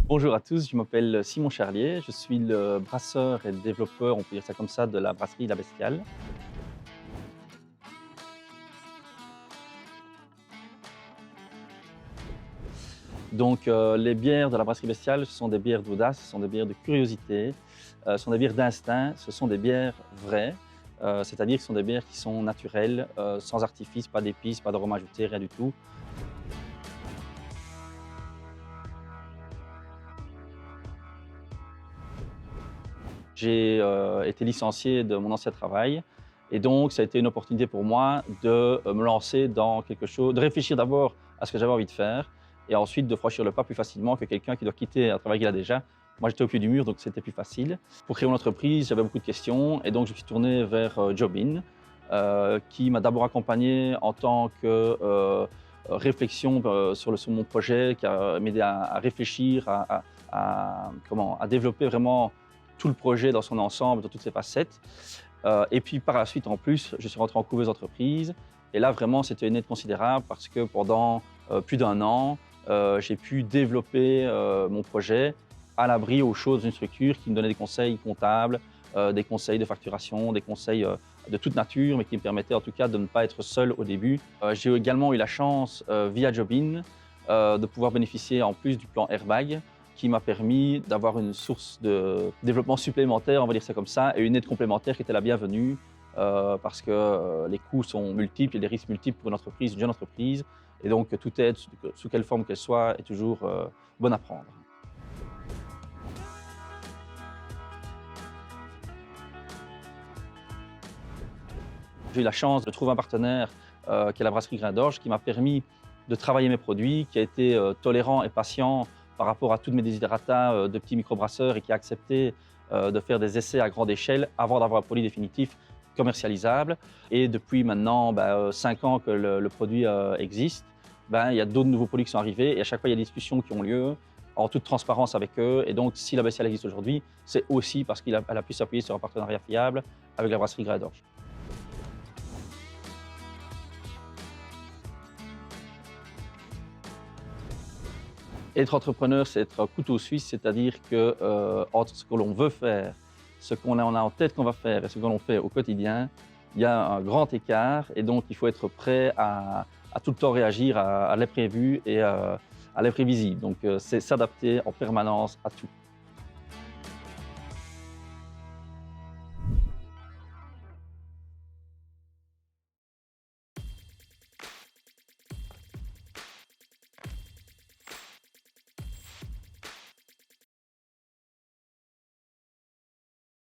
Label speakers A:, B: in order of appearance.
A: Bonjour à tous, je m'appelle Simon Charlier, je suis le brasseur et le développeur, on peut dire ça comme ça, de la brasserie La Bestiale. Donc les bières de la brasserie Bestiale, ce sont des bières d'audace, ce sont des bières de curiosité, ce sont des bières d'instinct, ce sont des bières vraies, c'est-à-dire que ce sont des bières qui sont naturelles, sans artifice, pas d'épices, pas d'arômes ajoutés, rien du tout. J'ai été licencié de mon ancien travail et donc ça a été une opportunité pour moi de me lancer dans quelque chose, de réfléchir d'abord à ce que j'avais envie de faire et ensuite de franchir le pas plus facilement que quelqu'un qui doit quitter un travail qu'il a déjà. Moi, j'étais au pied du mur, donc c'était plus facile. Pour créer mon entreprise, j'avais beaucoup de questions et donc je me suis tourné vers Jobin, qui m'a d'abord accompagné en tant que réflexion sur mon projet, qui a m'aidé à réfléchir, à développer vraiment tout le projet dans son ensemble, dans toutes ses facettes. Et puis par la suite, en plus, je suis rentré en couveuse entreprise. Et là, vraiment, c'était une aide considérable parce que pendant plus d'un an, j'ai pu développer mon projet à l'abri, au chaud, d'une structure qui me donnait des conseils comptables, des conseils de facturation, des conseils de toute nature, mais qui me permettaient en tout cas de ne pas être seul au début. J'ai également eu la chance, via Jobin, de pouvoir bénéficier en plus du plan Airbag, qui m'a permis d'avoir une source de développement supplémentaire, on va dire ça comme ça, et une aide complémentaire qui était la bienvenue, parce que les coûts sont multiples et les risques multiples pour une entreprise, une jeune entreprise, et donc toute aide, sous quelle forme qu'elle soit, est toujours bonne à prendre. J'ai eu la chance de trouver un partenaire qui est la brasserie Grain d'Orge, qui m'a permis de travailler mes produits, qui a été tolérant et patient par rapport à toutes mes desiderata de petits microbrasseurs et qui a accepté de faire des essais à grande échelle avant d'avoir un produit définitif commercialisable. Et depuis maintenant 5 ans que le produit existe, il y a d'autres nouveaux produits qui sont arrivés et à chaque fois il y a des discussions qui ont lieu en toute transparence avec eux. Et donc si la bestiale existe aujourd'hui, c'est aussi parce qu'elle a pu s'appuyer sur un partenariat fiable avec la brasserie Grain d'Orge. Être entrepreneur, c'est être couteau suisse, c'est-à-dire que entre ce que l'on veut faire, ce qu'on a en tête qu'on va faire et ce que l'on fait au quotidien, il y a un grand écart et donc il faut être prêt à tout le temps réagir à l'imprévu et à l'imprévisible. Donc c'est s'adapter en permanence à tout.